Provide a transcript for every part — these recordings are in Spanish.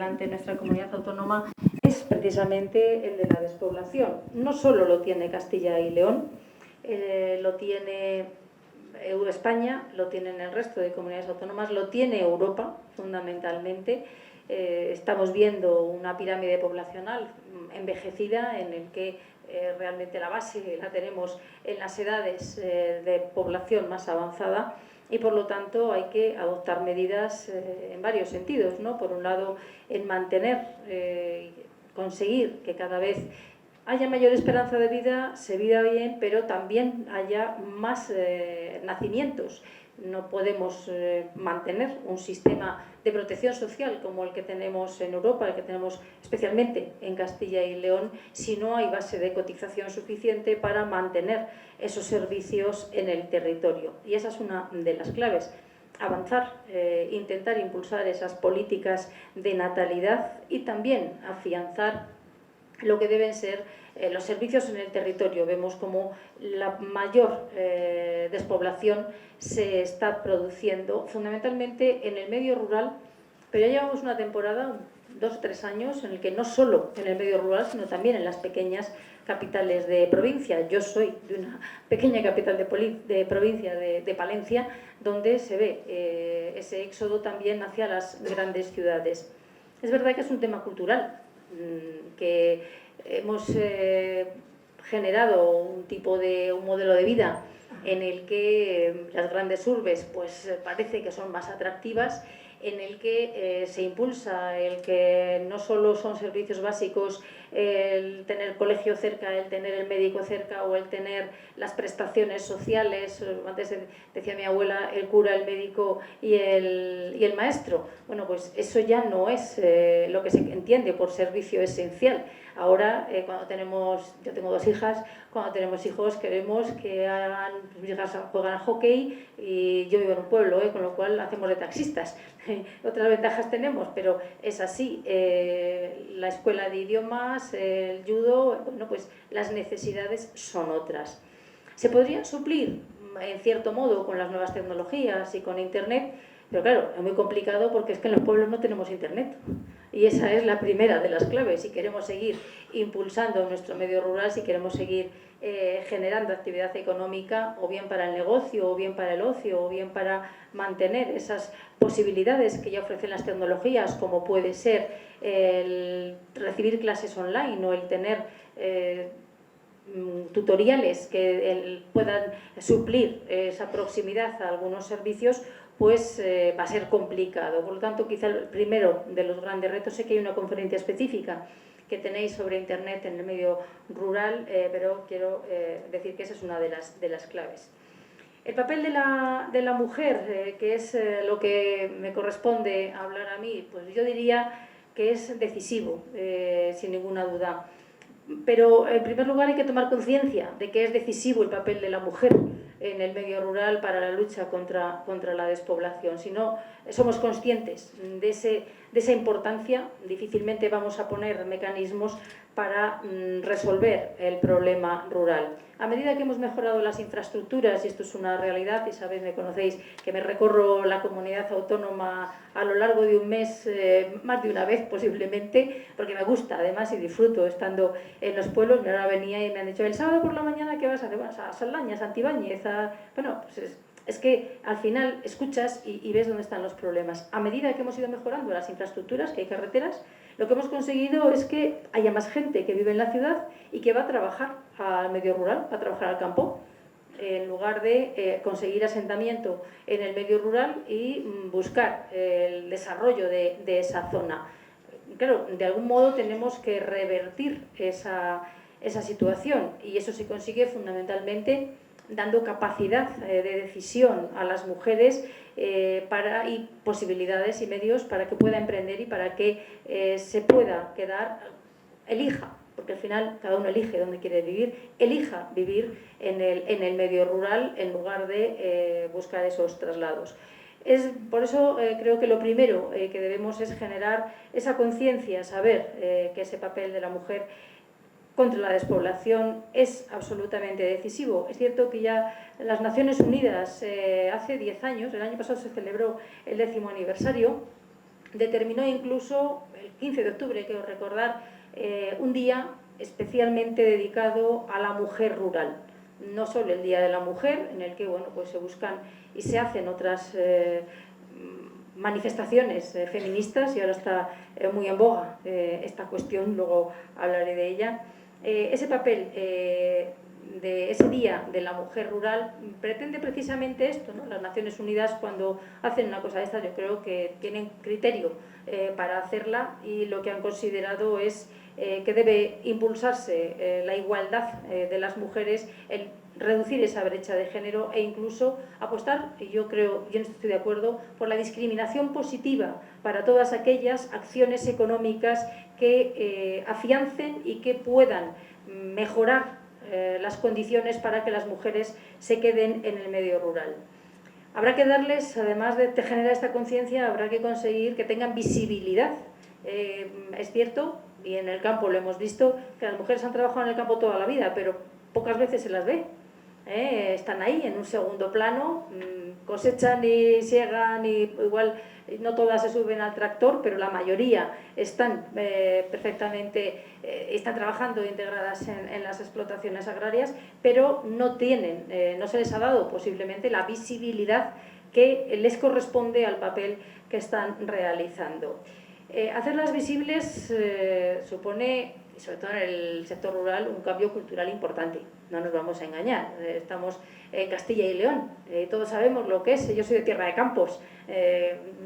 ante nuestra comunidad autónoma es precisamente el de la despoblación. No solo lo tiene Castilla y León, lo tiene España, lo tienen el resto de comunidades autónomas, lo tiene Europa fundamentalmente. Estamos viendo una pirámide poblacional envejecida en el que realmente la base la tenemos en las edades de población más avanzada y por lo tanto hay que adoptar medidas en varios sentidos, ¿no? Por un lado, en mantener, conseguir que cada vez haya mayor esperanza de vida, se viva bien, pero también haya más nacimientos. No podemos mantener un sistema de protección social como el que tenemos en Europa, el que tenemos especialmente en Castilla y León, si no hay base de cotización suficiente para mantener esos servicios en el territorio. Y esa es una de las claves. Avanzar, intentar impulsar esas políticas de natalidad y también afianzar lo que deben ser los servicios en el territorio. Vemos como la mayor despoblación se está produciendo fundamentalmente en el medio rural, pero ya llevamos una temporada, 2 o 3 años, en el que no solo en el medio rural, sino también en las pequeñas capitales de provincia. Yo soy de una pequeña capital de provincia, de Palencia, donde se ve ese éxodo también hacia las grandes ciudades. Es verdad que es un tema cultural, que hemos generado un modelo de vida en el que las grandes urbes pues parece que son más atractivas, en el que se impulsa el que no solo son servicios básicos el tener colegio cerca, el tener el médico cerca o el tener las prestaciones sociales. Antes decía mi abuela, el cura, el médico y el maestro. Bueno, pues eso ya no es lo que se entiende por servicio esencial. Ahora, yo tengo 2 hijas, cuando tenemos hijos queremos que hagan, mis hijas juegan al hockey y yo vivo en un pueblo, con lo cual hacemos de taxistas. Otras ventajas tenemos, pero es así. La escuela de idiomas, el judo, bueno, pues las necesidades son otras. Se podrían suplir, en cierto modo, con las nuevas tecnologías y con Internet, pero claro, es muy complicado porque es que en los pueblos no tenemos Internet. Y esa es la primera de las claves. Si queremos seguir impulsando nuestro medio rural, si queremos seguir generando actividad económica, o bien para el negocio, o bien para el ocio, o bien para mantener esas posibilidades que ya ofrecen las tecnologías, como puede ser el recibir clases online o el tener tutoriales que puedan suplir esa proximidad a algunos servicios, pues va a ser complicado. Por lo tanto, quizá el primero de los grandes retos, sé que hay una conferencia específica que tenéis sobre Internet en el medio rural, pero quiero decir que esa es una de las claves. El papel de la mujer, que es lo que me corresponde hablar a mí, pues yo diría que es decisivo, sin ninguna duda. Pero en primer lugar hay que tomar conciencia de que es decisivo el papel de la mujer en el medio rural para la lucha contra la despoblación. Si no somos conscientes de esa importancia, difícilmente vamos a poner mecanismos para resolver el problema rural. A medida que hemos mejorado las infraestructuras, y esto es una realidad, y sabéis, me conocéis, que me recorro la comunidad autónoma a lo largo de un mes, más de una vez posiblemente, porque me gusta además y disfruto estando en los pueblos. Ahora venía y me han dicho, el sábado por la mañana, ¿qué vas a hacer? Bueno, a Saldaña, a Santibáñez, bueno, pues es que al final escuchas y ves dónde están los problemas. A medida que hemos ido mejorando las infraestructuras, que hay carreteras, lo que hemos conseguido es que haya más gente que vive en la ciudad y que va a trabajar al medio rural, va a trabajar al campo, en lugar de conseguir asentamiento en el medio rural y buscar el desarrollo de esa zona. Claro, de algún modo tenemos que revertir esa situación, y eso se consigue fundamentalmente dando capacidad de decisión a las mujeres y posibilidades y medios para que pueda emprender y para que se pueda elija, porque al final cada uno elige dónde quiere vivir, elija vivir en el medio rural en lugar de buscar esos traslados. Por eso creo que lo primero que debemos es generar esa conciencia, saber que ese papel de la mujer contra la despoblación es absolutamente decisivo. Es cierto que ya las Naciones Unidas hace 10 años, el año pasado se celebró el 10º aniversario, determinó incluso el 15 de octubre, quiero recordar, un día especialmente dedicado a la mujer rural. No solo el Día de la Mujer, en el que bueno, pues se buscan y se hacen otras manifestaciones feministas, y ahora está muy en boga esta cuestión, luego hablaré de ella. Ese papel de ese Día de la Mujer Rural pretende precisamente esto, ¿no? Las Naciones Unidas, cuando hacen una cosa de esta, yo creo que tienen criterio para hacerla, y lo que han considerado es que debe impulsarse la igualdad de las mujeres, el reducir esa brecha de género, e incluso apostar, y yo estoy de acuerdo, por la discriminación positiva para todas aquellas acciones económicas que afiancen y que puedan mejorar las condiciones para que las mujeres se queden en el medio rural. Habrá que darles, además de generar esta conciencia, habrá que conseguir que tengan visibilidad. Es cierto, y en el campo lo hemos visto, que las mujeres han trabajado en el campo toda la vida, pero pocas veces se las ve. Están ahí en un segundo plano, cosechan y siegan, y igual no todas se suben al tractor, pero la mayoría están perfectamente, están trabajando integradas en las explotaciones agrarias, pero no tienen, no se les ha dado posiblemente la visibilidad que les corresponde al papel que están realizando. Hacerlas visibles supone, sobre todo en el sector rural, un cambio cultural importante. No nos vamos a engañar, estamos en Castilla y León, todos sabemos lo que es. Yo soy de Tierra de Campos,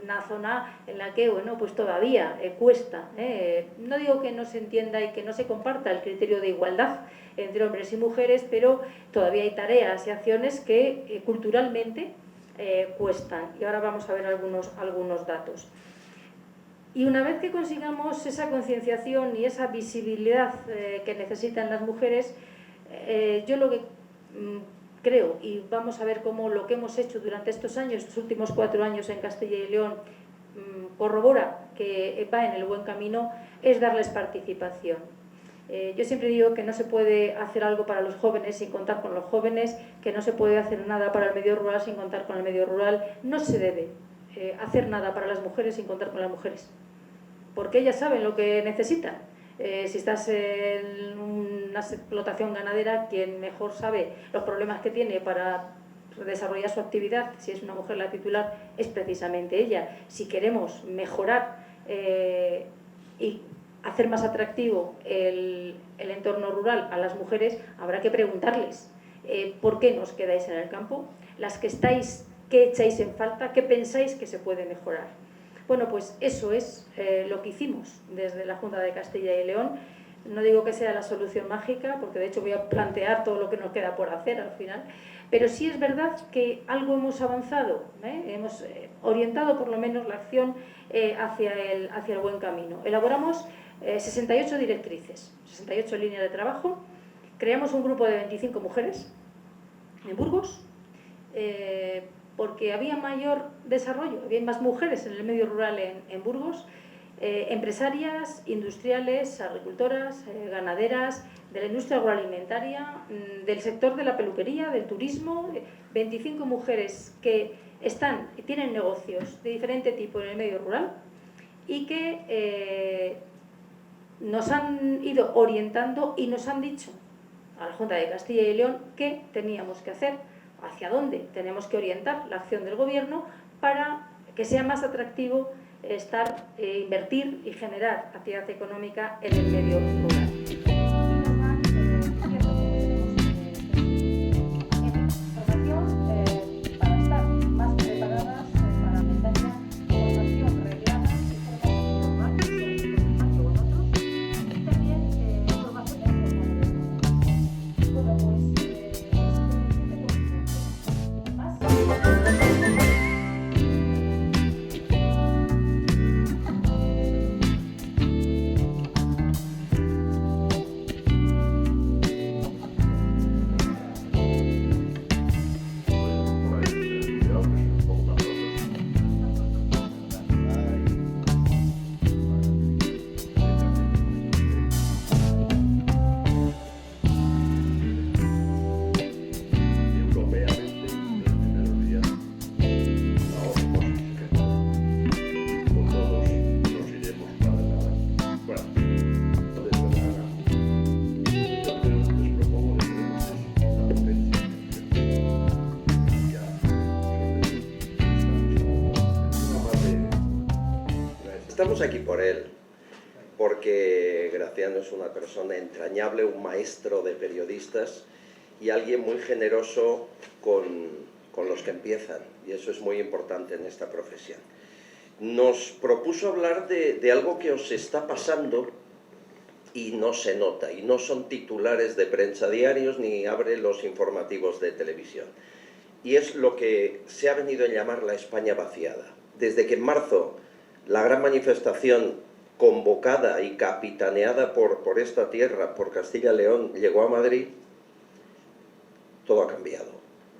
una zona en la que bueno, pues todavía cuesta. No digo que no se entienda y que no se comparta el criterio de igualdad entre hombres y mujeres, pero todavía hay tareas y acciones que culturalmente cuestan. Y ahora vamos a ver algunos datos. Y una vez que consigamos esa concienciación y esa visibilidad que necesitan las mujeres, yo lo que creo, y vamos a ver cómo lo que hemos hecho durante estos años, estos últimos 4 años en Castilla y León, corrobora que va en el buen camino, es darles participación. Yo siempre digo que no se puede hacer algo para los jóvenes sin contar con los jóvenes, que no se puede hacer nada para el medio rural sin contar con el medio rural. No se debe hacer nada para las mujeres sin contar con las mujeres, porque ellas saben lo que necesitan. Si estás en una explotación ganadera, quien mejor sabe los problemas que tiene para desarrollar su actividad, si es una mujer la titular, es precisamente ella. Si queremos mejorar y hacer más atractivo el entorno rural a las mujeres, habrá que preguntarles ¿por qué nos quedáis en el campo? Las que estáis, ¿qué echáis en falta? ¿Qué pensáis que se puede mejorar? Bueno, pues eso es lo que hicimos desde la Junta de Castilla y León. No digo que sea la solución mágica, porque de hecho voy a plantear todo lo que nos queda por hacer al final, pero sí es verdad que algo hemos avanzado, hemos orientado por lo menos la acción hacia el buen camino. Elaboramos 68 directrices, 68 líneas de trabajo, creamos un grupo de 25 mujeres en Burgos, porque había mayor desarrollo, había más mujeres en el medio rural en Burgos, empresarias, industriales, agricultoras, ganaderas, de la industria agroalimentaria, del sector de la peluquería, del turismo, 25 mujeres que tienen negocios de diferente tipo en el medio rural y que nos han ido orientando y nos han dicho a la Junta de Castilla y León qué teníamos que hacer, hacia dónde tenemos que orientar la acción del Gobierno para que sea más atractivo invertir y generar actividad económica en el medio rural. estamos aquí por él, porque Graciano es una persona entrañable, un maestro de periodistas y alguien muy generoso con los que empiezan, y eso es muy importante en esta profesión. Nos propuso hablar de algo que os está pasando y no se nota, y no son titulares de prensa diarios ni abre los informativos de televisión. Y es lo que se ha venido a llamar la España vaciada. Desde que en marzo la gran manifestación convocada y capitaneada por esta tierra, por Castilla y León, llegó a Madrid, todo ha cambiado.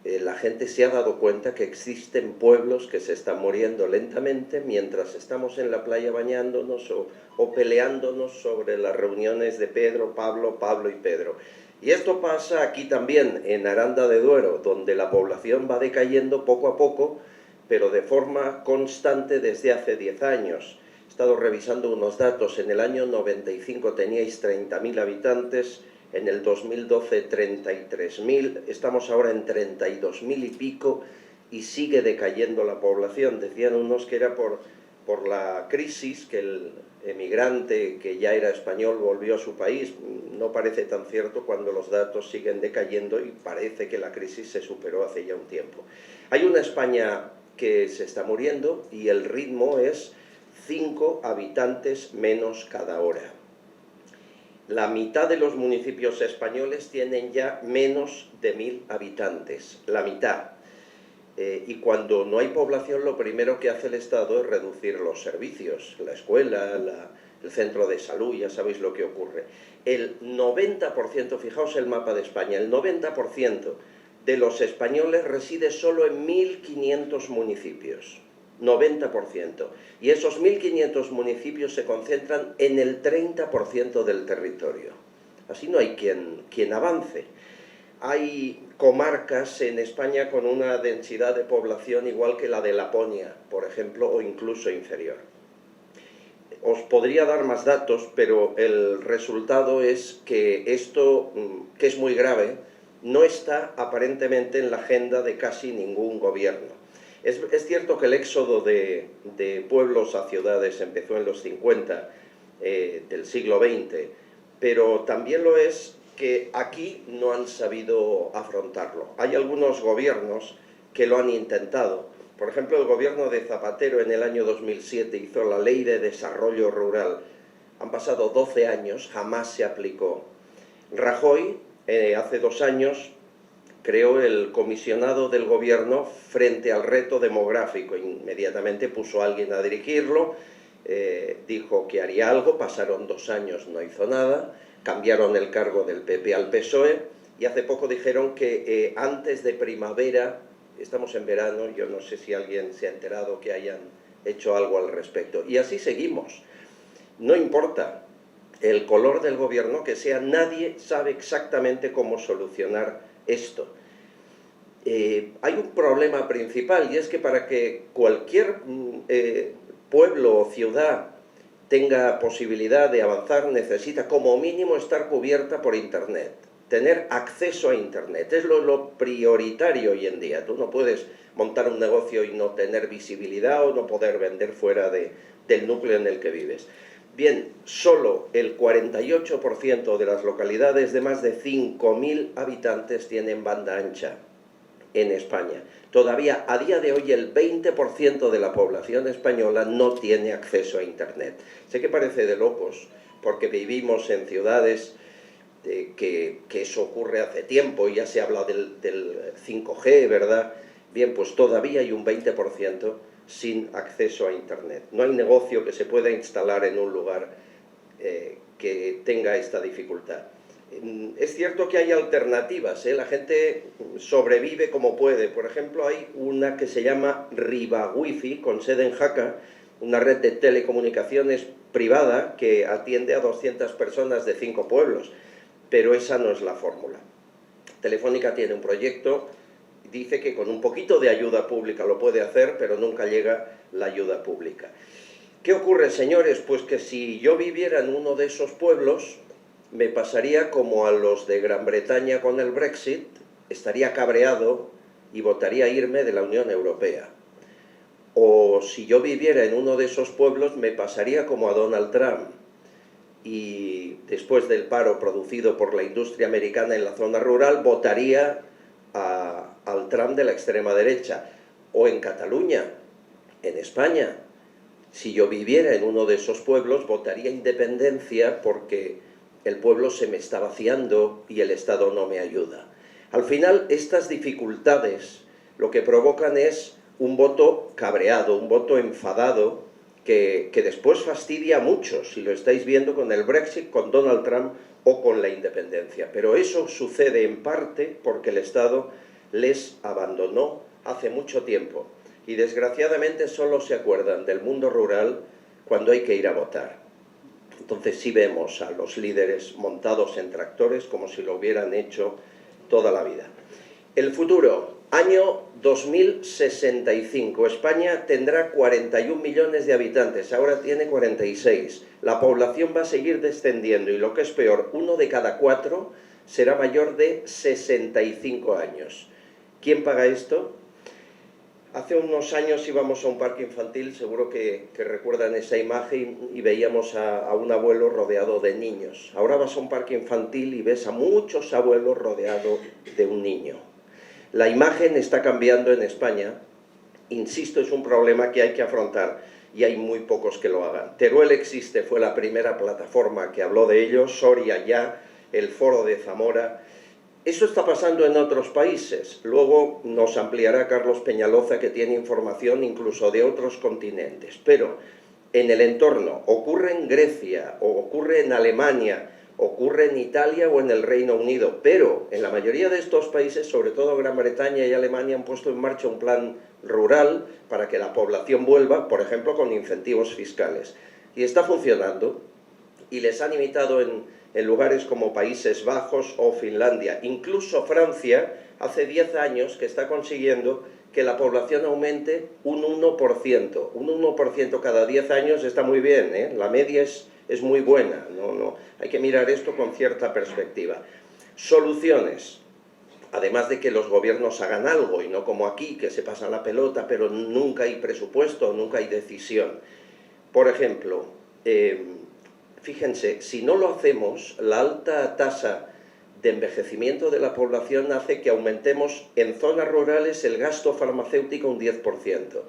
La gente se ha dado cuenta que existen pueblos que se están muriendo lentamente mientras estamos en la playa bañándonos o peleándonos sobre las reuniones de Pedro, Pablo y Pedro. Y esto pasa aquí también, en Aranda de Duero, donde la población va decayendo poco a poco, pero de forma constante desde hace 10 años. He estado revisando unos datos. En el año 95 teníais 30.000 habitantes, en el 2012 33.000, estamos ahora en 32.000 y pico y sigue decayendo la población. Decían unos que era por la crisis, que el emigrante que ya era español volvió a su país. No parece tan cierto cuando los datos siguen decayendo y parece que la crisis se superó hace ya un tiempo. Hay una España que se está muriendo y el ritmo es 5 habitantes menos cada hora. La mitad de los municipios españoles tienen ya menos de 1.000 habitantes, la mitad. Y cuando no hay población, lo primero que hace el Estado es reducir los servicios, la escuela, el centro de salud, ya sabéis lo que ocurre. El 90%, fijaos el mapa de España, el 90% de los españoles reside solo en 1.500 municipios. 90%. Y esos 1.500 municipios se concentran en el 30% del territorio. Así no hay quien avance. Hay comarcas en España con una densidad de población igual que la de Laponia, por ejemplo, o incluso inferior. Os podría dar más datos, pero el resultado es que esto, que es muy grave, no está aparentemente en la agenda de casi ningún gobierno. Es cierto que el éxodo de pueblos a ciudades empezó en los 50 del siglo XX, pero también lo es que aquí no han sabido afrontarlo. Hay algunos gobiernos que lo han intentado. Por ejemplo, el gobierno de Zapatero en el año 2007 hizo la Ley de Desarrollo Rural. Han pasado 12 años, jamás se aplicó. Rajoy, hace 2 años, creó el comisionado del gobierno frente al reto demográfico. Inmediatamente puso a alguien a dirigirlo, dijo que haría algo, pasaron 2 años, no hizo nada, cambiaron el cargo del PP al PSOE y hace poco dijeron que antes de primavera, estamos en verano, yo no sé si alguien se ha enterado que hayan hecho algo al respecto. Y así seguimos. No importa el color del gobierno que sea, nadie sabe exactamente cómo solucionar esto. Hay un problema principal y es que para que cualquier pueblo o ciudad tenga posibilidad de avanzar necesita como mínimo estar cubierta por Internet, tener acceso a Internet. Es lo prioritario hoy en día. Tú no puedes montar un negocio y no tener visibilidad o no poder vender fuera del núcleo en el que vives. Bien, solo el 48% de las localidades de más de 5.000 habitantes tienen banda ancha en España. Todavía, a día de hoy, el 20% de la población española no tiene acceso a Internet. Sé que parece de locos, porque vivimos en ciudades que eso ocurre hace tiempo, y ya se habla del 5G, ¿verdad? Bien, pues todavía hay un 20% sin acceso a Internet. No hay negocio que se pueda instalar en un lugar que tenga esta dificultad. Es cierto que hay alternativas, la gente sobrevive como puede. Por ejemplo, hay una que se llama Riva-Wifi, con sede en Jaca, una red de telecomunicaciones privada que atiende a 200 personas de 5 pueblos, pero esa no es la fórmula. Telefónica tiene un proyecto, dice que con un poquito de ayuda pública lo puede hacer, pero nunca llega la ayuda pública. ¿Qué ocurre, señores? Pues que si yo viviera en uno de esos pueblos, me pasaría como a los de Gran Bretaña con el Brexit, estaría cabreado y votaría irme de la Unión Europea. O si yo viviera en uno de esos pueblos, me pasaría como a Donald Trump. Y después del paro producido por la industria americana en la zona rural, votaría al Trump de la extrema derecha. O en Cataluña, en España, si yo viviera en uno de esos pueblos, votaría independencia porque el pueblo se me está vaciando y el Estado no me ayuda. Al final, estas dificultades lo que provocan es un voto cabreado, un voto enfadado, que después fastidia a muchos, y lo estáis viendo con el Brexit, con Donald Trump o con la independencia. Pero eso sucede en parte porque el Estado les abandonó hace mucho tiempo. Y desgraciadamente solo se acuerdan del mundo rural cuando hay que ir a votar. Entonces sí vemos a los líderes montados en tractores como si lo hubieran hecho toda la vida. El futuro, año 2065. España tendrá 41 millones de habitantes, ahora tiene 46. La población va a seguir descendiendo y lo que es peor, 1 de cada 4 será mayor de 65 años. ¿Quién paga esto? Hace unos años íbamos a un parque infantil, seguro que recuerdan esa imagen, y veíamos a un abuelo rodeado de niños. Ahora vas a un parque infantil y ves a muchos abuelos rodeados de un niño. La imagen está cambiando en España. Insisto, es un problema que hay que afrontar y hay muy pocos que lo hagan. Teruel Existe fue la primera plataforma que habló de ello, Soria Ya, el Foro de Zamora. Eso está pasando en otros países. Luego nos ampliará Carlos Peñaloza, que tiene información incluso de otros continentes. Pero en el entorno, ocurre en Grecia, o ocurre en Alemania, ocurre en Italia o en el Reino Unido. Pero en la mayoría de estos países, sobre todo Gran Bretaña y Alemania, han puesto en marcha un plan rural para que la población vuelva, por ejemplo, con incentivos fiscales. Y está funcionando. Y les han imitado en lugares como Países Bajos o Finlandia. Incluso Francia, hace 10 años que está consiguiendo que la población aumente un 1%. Un 1% cada 10 años está muy bien, ¿eh? La media es muy buena. No, hay que mirar esto con cierta perspectiva. Soluciones. Además de que los gobiernos hagan algo, y no como aquí, que se pasan la pelota, pero nunca hay presupuesto, nunca hay decisión. Por ejemplo, fíjense, si no lo hacemos, la alta tasa de envejecimiento de la población hace que aumentemos en zonas rurales el gasto farmacéutico un 10%.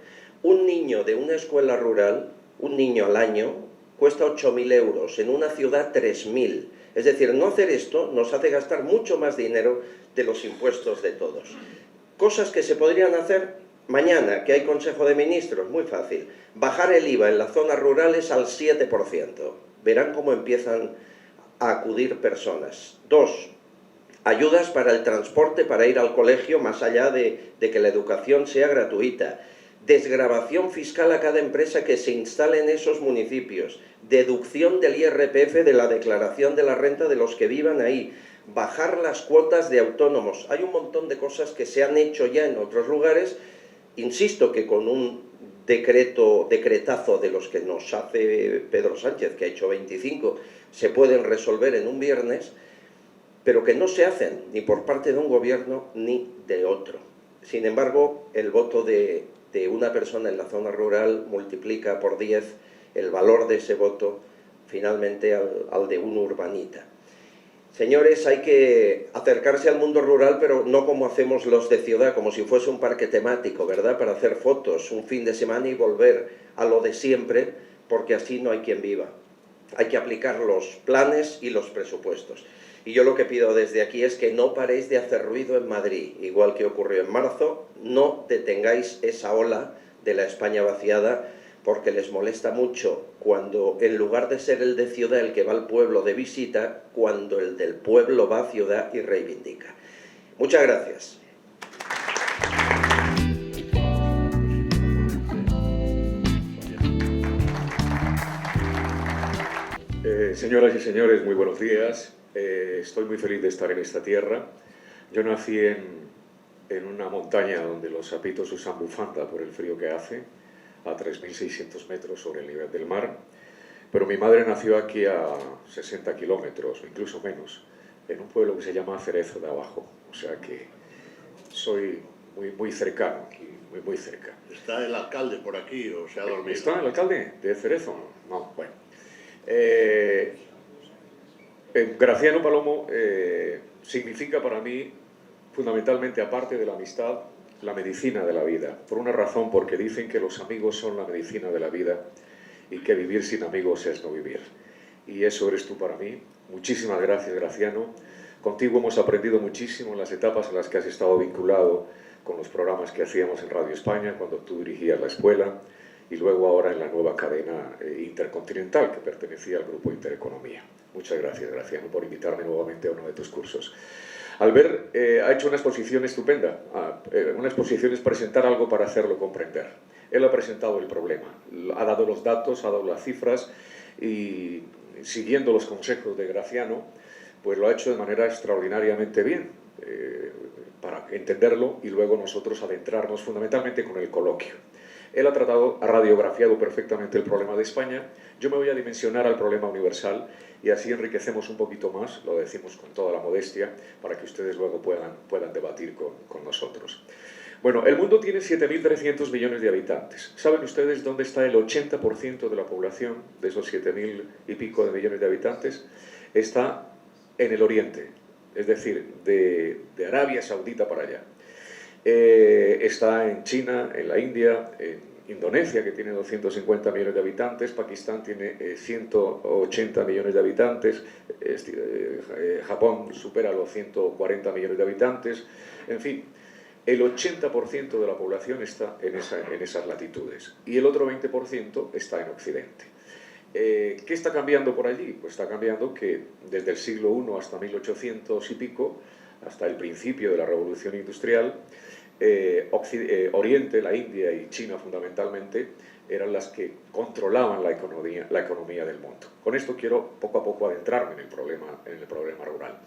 Un niño de una escuela rural, un niño al año, cuesta 8.000 euros, en una ciudad 3.000. Es decir, no hacer esto nos hace gastar mucho más dinero de los impuestos de todos. Cosas que se podrían hacer mañana, que hay Consejo de Ministros, muy fácil. Bajar el IVA en las zonas rurales al 7%. Verán cómo empiezan a acudir personas. 2. Ayudas para el transporte, para ir al colegio, más allá de que la educación sea gratuita. Desgravación fiscal a cada empresa que se instale en esos municipios. Deducción del IRPF de la declaración de la renta de los que vivan ahí. Bajar las cuotas de autónomos. Hay un montón de cosas que se han hecho ya en otros lugares. Insisto que con un decretazo de los que nos hace Pedro Sánchez, que ha hecho 25, se pueden resolver en un viernes, pero que no se hacen ni por parte de un gobierno ni de otro. Sin embargo, el voto de una persona en la zona rural multiplica por 10 el valor de ese voto finalmente al de un urbanita. Señores, hay que acercarse al mundo rural, pero no como hacemos los de ciudad, como si fuese un parque temático, ¿verdad? Para hacer fotos un fin de semana y volver a lo de siempre, porque así no hay quien viva. Hay que aplicar los planes y los presupuestos. Y yo lo que pido desde aquí es que no paréis de hacer ruido en Madrid, igual que ocurrió en marzo. No detengáis esa ola de la España vaciada, porque les molesta mucho cuando, en lugar de ser el de ciudad el que va al pueblo de visita, cuando el del pueblo va a ciudad y reivindica. Muchas gracias. Señoras y señores, muy buenos días. Estoy muy feliz de estar en esta tierra. Yo nací en una montaña donde los sapitos usan bufanda por el frío que hace, a 3.600 metros sobre el nivel del mar, pero mi madre nació aquí a 60 kilómetros, o incluso menos, en un pueblo que se llama Cerezo de Abajo, o sea que soy muy cercano, aquí, muy cerca. ¿Está el alcalde por aquí o se ha dormido? ¿Está el alcalde de Cerezo? No, bueno. Graciano Palomo significa para mí, fundamentalmente, aparte de la amistad, la medicina de la vida. Por una razón, porque dicen que los amigos son la medicina de la vida y que vivir sin amigos es no vivir. Y eso eres tú para mí. Muchísimas gracias, Graciano. Contigo hemos aprendido muchísimo en las etapas en las que has estado vinculado con los programas que hacíamos en Radio España, cuando tú dirigías la escuela, y luego ahora en la nueva cadena intercontinental que pertenecía al Grupo Intereconomía. Muchas gracias, Graciano, por invitarme nuevamente a uno de tus cursos. Albert ha hecho una exposición estupenda. Una exposición es presentar algo para hacerlo comprender. Él ha presentado el problema, ha dado los datos, ha dado las cifras y, siguiendo los consejos de Graciano, pues lo ha hecho de manera extraordinariamente bien para entenderlo y luego nosotros adentrarnos fundamentalmente con el coloquio. Él ha radiografiado perfectamente el problema de España. Yo me voy a dimensionar al problema universal y así enriquecemos un poquito más, lo decimos con toda la modestia, para que ustedes luego puedan debatir con nosotros. Bueno, el mundo tiene 7.300 millones de habitantes. ¿Saben ustedes dónde está el 80% de la población de esos 7.000 y pico de millones de habitantes? Está en el oriente, es decir, de Arabia Saudita para allá. Está en China, en la India, en Indonesia, que tiene 250 millones de habitantes, Pakistán tiene 180 millones de habitantes, Japón supera los 140 millones de habitantes, en fin, el 80% de la población está en esas latitudes y el otro 20% está en Occidente. ¿Qué está cambiando por allí? Pues está cambiando que desde el siglo I hasta 1800 y pico, hasta el principio de la Revolución Industrial, Oriente, la India y China fundamentalmente, eran las que controlaban la economía del mundo. Con esto quiero poco a poco adentrarme en el problema rural.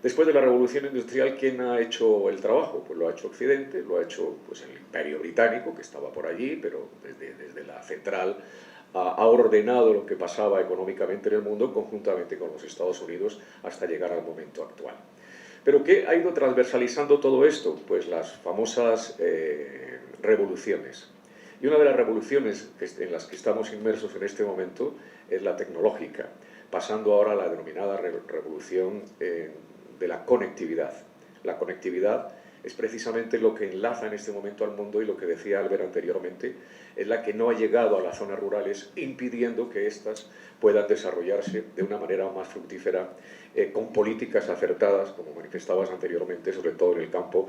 Después de la Revolución Industrial, ¿quién ha hecho el trabajo? Pues lo ha hecho Occidente, lo ha hecho pues, el Imperio Británico, que estaba por allí, pero desde la central ha ordenado lo que pasaba económicamente en el mundo conjuntamente con los Estados Unidos hasta llegar al momento actual. ¿Pero qué ha ido transversalizando todo esto? Pues las famosas revoluciones. Y una de las revoluciones en las que estamos inmersos en este momento es la tecnológica, pasando ahora a la denominada revolución de la conectividad. La conectividad es precisamente lo que enlaza en este momento al mundo y lo que decía Albert anteriormente, es la que no ha llegado a las zonas rurales, impidiendo que éstas puedan desarrollarse de una manera más fructífera, con políticas acertadas, como manifestabas anteriormente, sobre todo en el campo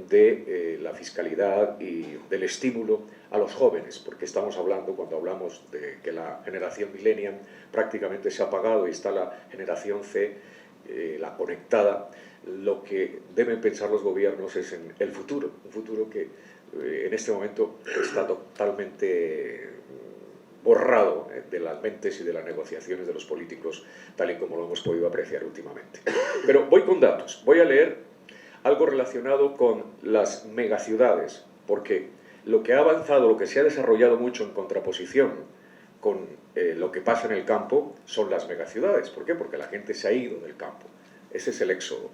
de la fiscalidad y del estímulo a los jóvenes, porque estamos hablando, cuando hablamos de que la generación millennial prácticamente se ha apagado y está la generación C, la conectada, lo que deben pensar los gobiernos es en el futuro, un futuro que en este momento está totalmente borrado de las mentes y de las negociaciones de los políticos, tal y como lo hemos podido apreciar últimamente. Pero voy con datos, voy a leer algo relacionado con las megaciudades, porque lo que ha avanzado, lo que se ha desarrollado mucho en contraposición con lo que pasa en el campo son las megaciudades. ¿Por qué? Porque la gente se ha ido del campo. Ese es el éxodo.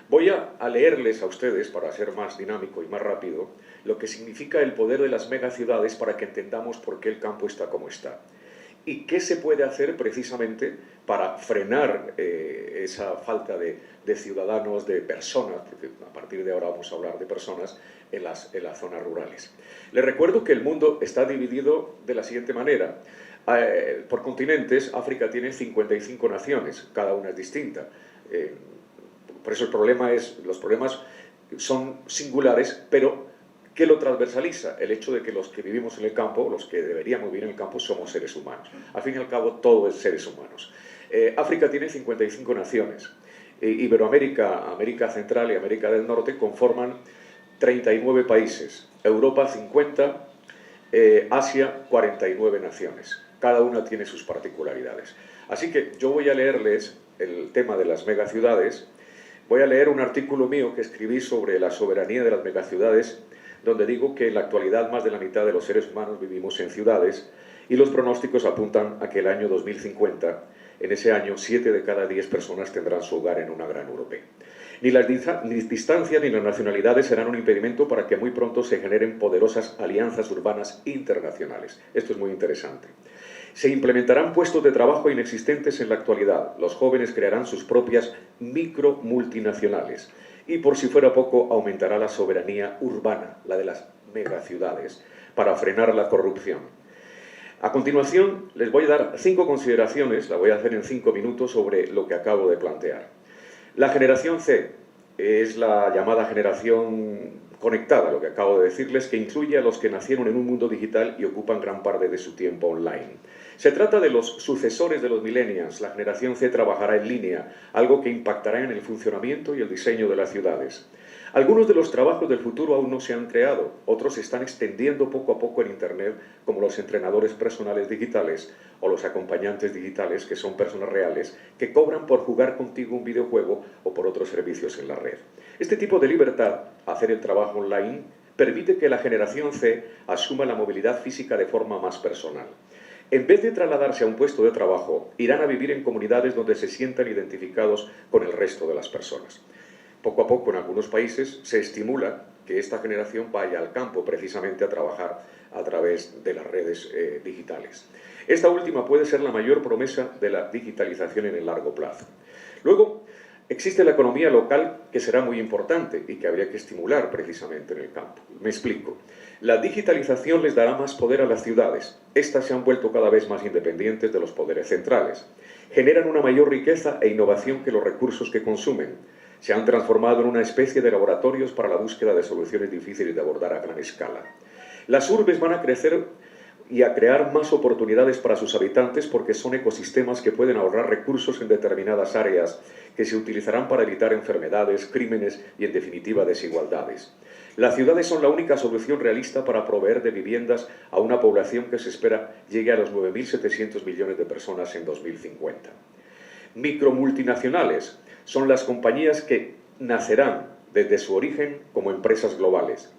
Voy a leerles a ustedes, para ser más dinámico y más rápido, lo que significa el poder de las megaciudades para que entendamos por qué el campo está como está. Y qué se puede hacer precisamente para frenar esa falta de ciudadanos, de personas, porque a partir de ahora vamos a hablar de personas en las zonas rurales. Les recuerdo que el mundo está dividido de la siguiente manera. Por continentes, África tiene 55 naciones, cada una es distinta. Por eso los problemas son singulares, pero ¿qué lo transversaliza? El hecho de que los que vivimos en el campo, los que deberíamos vivir en el campo, somos seres humanos. Al fin y al cabo, todo es seres humanos. África tiene 55 naciones. Iberoamérica, América Central y América del Norte conforman 39 países. Europa, 50. Asia, 49 naciones. Cada una tiene sus particularidades. Así que yo voy a leerles el tema de las megaciudades. Voy a leer un artículo mío que escribí sobre la soberanía de las megaciudades, donde digo que en la actualidad más de la mitad de los seres humanos vivimos en ciudades y los pronósticos apuntan a que el año 2050 En ese año, 7 de cada 10 personas tendrán su hogar en una gran urbe. Ni las distancias ni las nacionalidades serán un impedimento para que muy pronto se generen poderosas alianzas urbanas internacionales. Esto es muy interesante. Se implementarán puestos de trabajo inexistentes en la actualidad. Los jóvenes crearán sus propias micro-multinacionales. Y por si fuera poco, aumentará la soberanía urbana, la de las megaciudades, para frenar la corrupción. A continuación, les voy a dar 5 consideraciones, la voy a hacer en 5 minutos, sobre lo que acabo de plantear. La generación C es la llamada generación conectada, lo que acabo de decirles, que incluye a los que nacieron en un mundo digital y ocupan gran parte de su tiempo online. Se trata de los sucesores de los millennials. La generación C trabajará en línea, algo que impactará en el funcionamiento y el diseño de las ciudades. Algunos de los trabajos del futuro aún no se han creado, otros se están extendiendo poco a poco en Internet, como los entrenadores personales digitales o los acompañantes digitales, que son personas reales que cobran por jugar contigo un videojuego o por otros servicios en la red. Este tipo de libertad, hacer el trabajo online, permite que la generación C asuma la movilidad física de forma más personal. En vez de trasladarse a un puesto de trabajo, irán a vivir en comunidades donde se sientan identificados con el resto de las personas. Poco a poco, en algunos países, se estimula que esta generación vaya al campo precisamente a trabajar a través de las redes digitales. Esta última puede ser la mayor promesa de la digitalización en el largo plazo. Luego, existe la economía local, que será muy importante y que habría que estimular precisamente en el campo. Me explico. La digitalización les dará más poder a las ciudades. Estas se han vuelto cada vez más independientes de los poderes centrales. Generan una mayor riqueza e innovación que los recursos que consumen. Se han transformado en una especie de laboratorios para la búsqueda de soluciones difíciles de abordar a gran escala. Las urbes van a crecer y a crear más oportunidades para sus habitantes porque son ecosistemas que pueden ahorrar recursos en determinadas áreas que se utilizarán para evitar enfermedades, crímenes y, en definitiva, desigualdades. Las ciudades son la única solución realista para proveer de viviendas a una población que se espera llegue a los 9.700 millones de personas en 2050. Micromultinacionales son las compañías que nacerán desde su origen como empresas globales.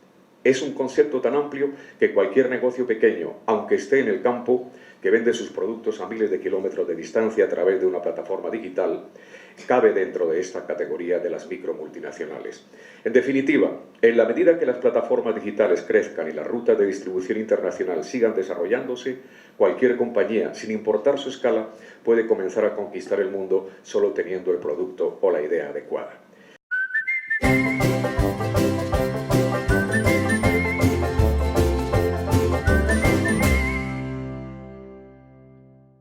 Es un concepto tan amplio que cualquier negocio pequeño, aunque esté en el campo, que vende sus productos a miles de kilómetros de distancia a través de una plataforma digital, cabe dentro de esta categoría de las micromultinacionales. En definitiva, en la medida que las plataformas digitales crezcan y las rutas de distribución internacional sigan desarrollándose, cualquier compañía, sin importar su escala, puede comenzar a conquistar el mundo solo teniendo el producto o la idea adecuada.